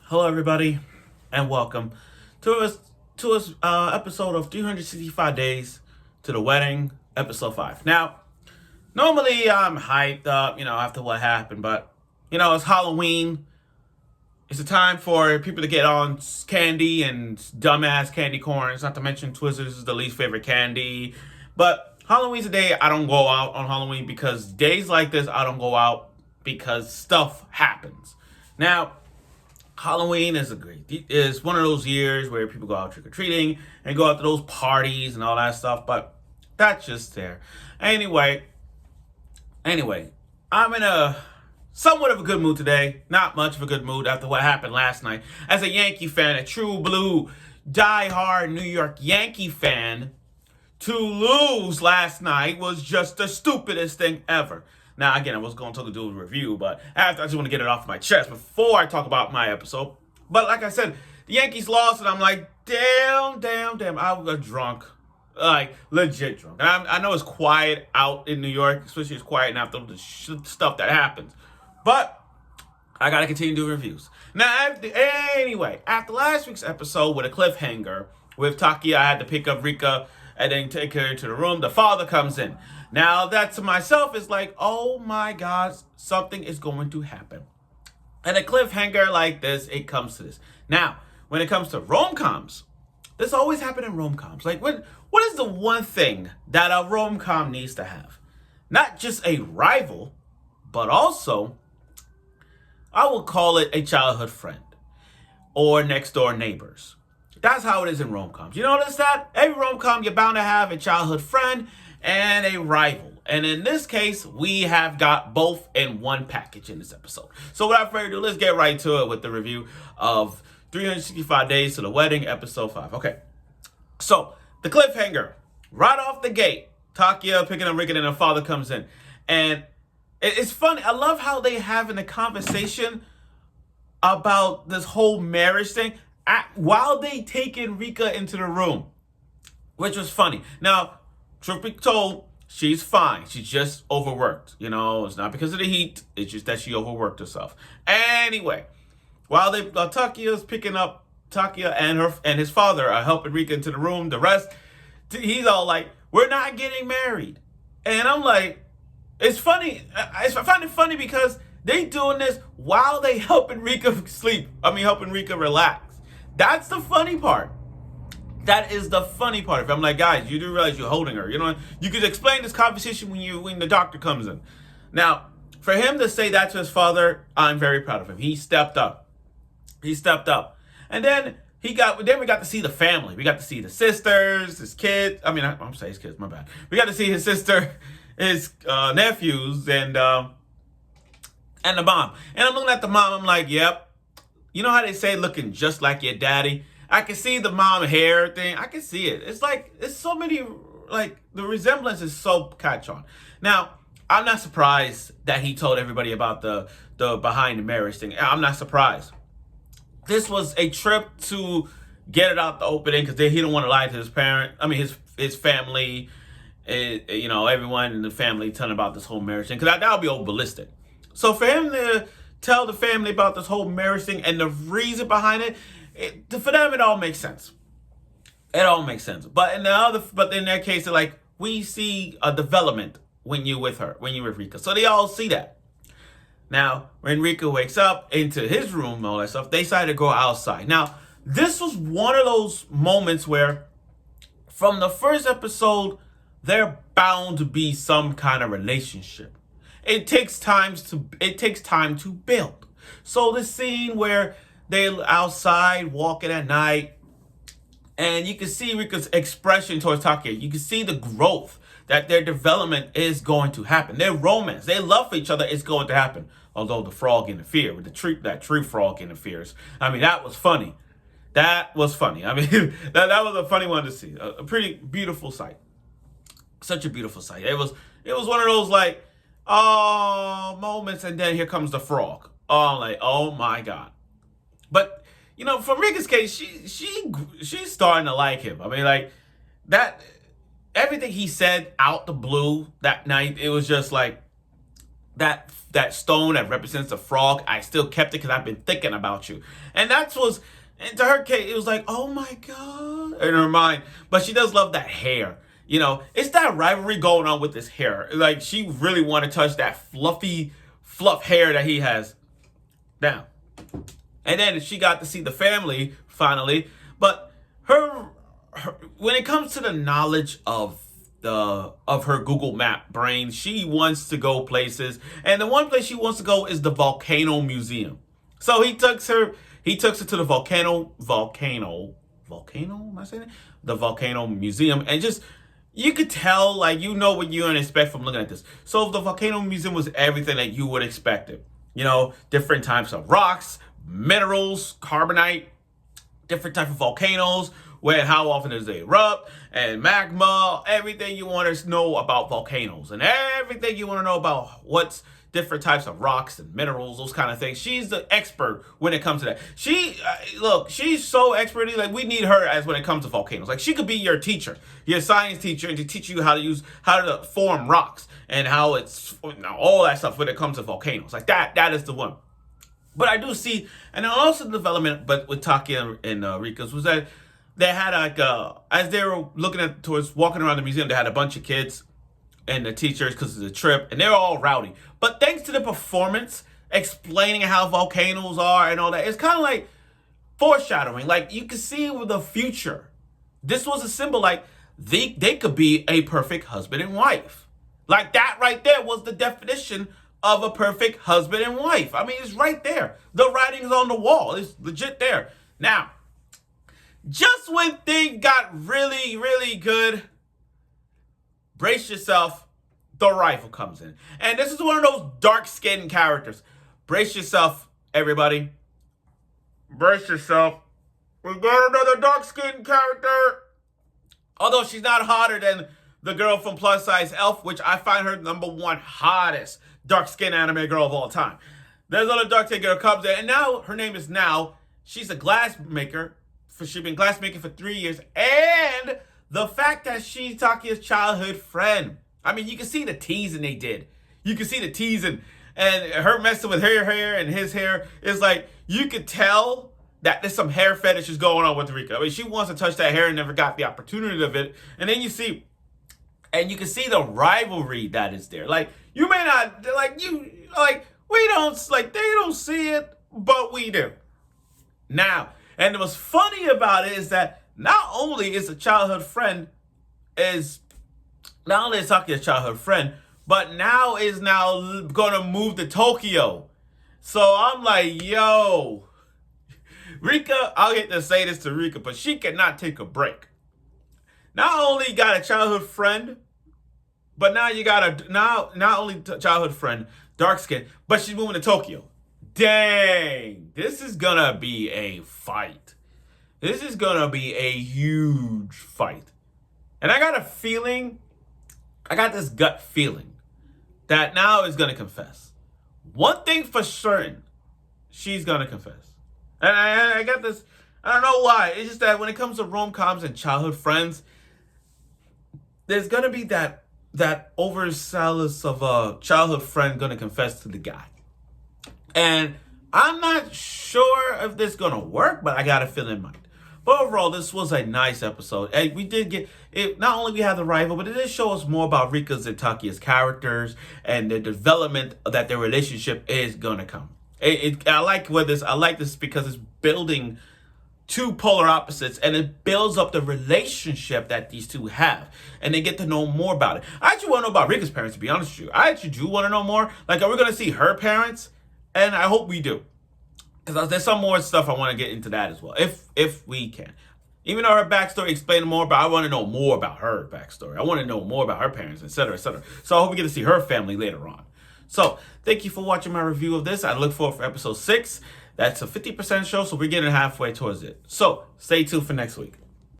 Hello, everybody, and welcome to a episode of 365 Days to the Wedding, episode 5. Now, normally I'm hyped up, after what happened, but it's Halloween. It's a time for people to get on candy and dumbass candy corns. Not to mention Twizzlers is the least favorite candy, but Halloween's a day I don't go out on Halloween because days like this I don't go out because stuff happens. Now, Halloween is one of those years where people go out trick or treating and go out to those parties and all that stuff, but that's just there. Anyway, I'm in a somewhat of a good mood today. Not much of a good mood after what happened last night. As a Yankee fan, a true blue, die-hard New York Yankee fan, to lose last night was just the stupidest thing ever. Now, again, I was going to do a review, but after I just want to get it off my chest before I talk about my episode. But like I said, the Yankees lost, and I'm like, damn. I was drunk. Like, legit drunk. And I know it's quiet out in New York, especially it's quiet after the stuff that happens. But I got to continue doing reviews. Now, after last week's episode with a cliffhanger with Takuya, I had to pick up Rika and then take her to the room. The father comes in. Now, that to myself is like, oh my God, something is going to happen. And a cliffhanger like this, it comes to this. Now, when it comes to rom-coms, this always happens in rom-coms. Like, what is the one thing that a rom-com needs to have? Not just a rival, but also, I will call it a childhood friend or next door neighbors. That's how it is in rom-coms. You notice that? Every rom-com, you're bound to have a childhood friend and a rival. And in this case, we have got both in one package in this episode. So without further ado, let's get right to it with the review of 365 Days to the Wedding, episode 5. Okay, so the cliffhanger, right off the gate, Takuya picking up Rika and her father comes in. And it's funny, I love how they having a conversation about this whole marriage thing while they taking Rika into the room, which was funny. Now, truth be told, she's fine. She's just overworked. It's not because of the heat. It's just that she overworked herself. Anyway, while Takuya's picking up Takuya and his father are helping Rika into the room, the rest, he's all like, "We're not getting married," and I'm like, it's funny. I find it funny because they doing this while they helping Rika sleep. Helping Rika relax. That's the funny part. That is the funny part. If I'm like, guys, you do realize you're holding her. You could explain this conversation when the doctor comes in. Now, for him to say that to his father, I'm very proud of him. He stepped up. And then we got to see the family. We got to see the sisters, his kids. I'm saying his kids, my bad. We got to see his sister, his nephews, and the mom. And I'm looking at the mom, I'm like, yep. You know how they say looking just like your daddy? I can see the mom hair thing. I can see it. It's so many, like, the resemblance is so catch on. Now, I'm not surprised that he told everybody about the behind the marriage thing. I'm not surprised. This was a trip to get it out the opening because he didn't want to lie to his family, everyone in the family telling about this whole marriage thing, because that would be over ballistic. So for him to tell the family about this whole marriage thing and the reason behind it, for them, it all makes sense. It all makes sense. But in their case, like, we see a development when you're with Rika. So they all see that. Now, when Rika wakes up into his room and all that stuff, they decide to go outside. Now, this was one of those moments where, from the first episode, they're bound to be some kind of relationship. It takes time to build. So the scene where they're outside walking at night, and you can see Rika's expression towards Takuya. You can see the growth that their development is going to happen. Their romance, their love for each other is going to happen. Although the frog interfered with that tree frog interferes. That was funny. That was funny. that was a funny one to see. A pretty beautiful sight. Such a beautiful sight. It was one of those like moments, and then here comes the frog. Oh, like, oh my God. But for Rika's case, she's starting to like him. That everything he said out the blue that night, it was just like that that stone that represents the frog. I still kept it because I've been thinking about you. And and to her case, it was like, oh my God, in her mind. But she does love that hair. It's that rivalry going on with this hair. Like, she really want to touch that fluffy fluff hair that he has now. And then she got to see the family finally. But when it comes to the knowledge of her Google Map brain, she wants to go places, and the one place she wants to go is the Volcano Museum. So he takes her to the volcano. Am I saying it? The Volcano Museum, and just you could tell, like, what you're gonna expect from looking at this. So the Volcano Museum was everything that you would expect it. Different types of rocks, minerals, carbonite, different type of volcanoes, how often does they erupt, and magma, everything you want to know about volcanoes, and everything you want to know about what's different types of rocks and minerals, those kind of things. She's the expert when it comes to that. She's so expert. Like, we need her as when it comes to volcanoes. Like, she could be your teacher, your science teacher, and to teach you how to form rocks and how it's all that stuff when it comes to volcanoes. Like that is the one. But I do see, and also the development, but with Takuya and Rika's, was that they had as they were towards walking around the museum, they had a bunch of kids and the teachers because of the trip, and they were all rowdy. But thanks to the performance, explaining how volcanoes are and all that, it's kind of like foreshadowing. Like, you can see with the future. This was a symbol, like, they could be a perfect husband and wife. Like, that right there was the definition of a perfect husband and wife. I mean, it's right there. The writing's on the wall. It's legit there. Now, just when things got really, really good, brace yourself, the rival comes in. And this is one of those dark-skinned characters. Brace yourself, everybody. Brace yourself. We got another dark-skinned character. Although she's not hotter than the girl from Plus Size Elf, which I find her #1 hottest dark-skinned anime girl of all time. There's another dark-skinned girl comes in, and now her name is Now. She's a glass maker. She's been glass making for 3 years, and the fact that she's Takuya's childhood friend. I mean, you can see the teasing they did. You can see the teasing, and her messing with her hair and his hair is like, you could tell that there's some hair fetishes going on with Rika. I mean, she wants to touch that hair and never got the opportunity of it. And then you can see the rivalry that is there. Like, you may not, we don't, they don't see it, but we do. Now, and what's funny about it is that not only is Takuya's childhood friend, but now is gonna move to Tokyo. So I'm like, yo, Rika, I'll hate to say this to Rika, but she cannot take a break. Not only got a childhood friend, but now you got not only childhood friend, dark skin, but she's moving to Tokyo. Dang, this is gonna be a fight. This is gonna be a huge fight. And I got this gut feeling that Now is gonna confess. One thing for certain, she's gonna confess. And I got this, I don't know why. It's just that when it comes to rom-coms and childhood friends, there's gonna be that overzealous of a childhood friend gonna confess to the guy. And I'm not sure if this is gonna work, but I got a feeling it might. But overall, this was a nice episode. And we did get it. Not only we have the rival, but it did show us more about Rika's and Takuya's characters and the development that their relationship is gonna come. I like this because it's building two polar opposites, and it builds up the relationship that these two have, and they get to know more about it. I actually want to know about Rika's parents, to be honest with you. I actually do want to know more. Like, are we gonna see her parents? And I hope we do, because there's some more stuff I want to get into that as well, if we can. Even though her backstory explained more, but I want to know more about her backstory. I want to know more about her parents, etc., etc. So I hope we get to see her family later on. So thank you for watching my review of this. I look forward for episode 6. That's a 50% show, so we're getting halfway towards it. So stay tuned for next week.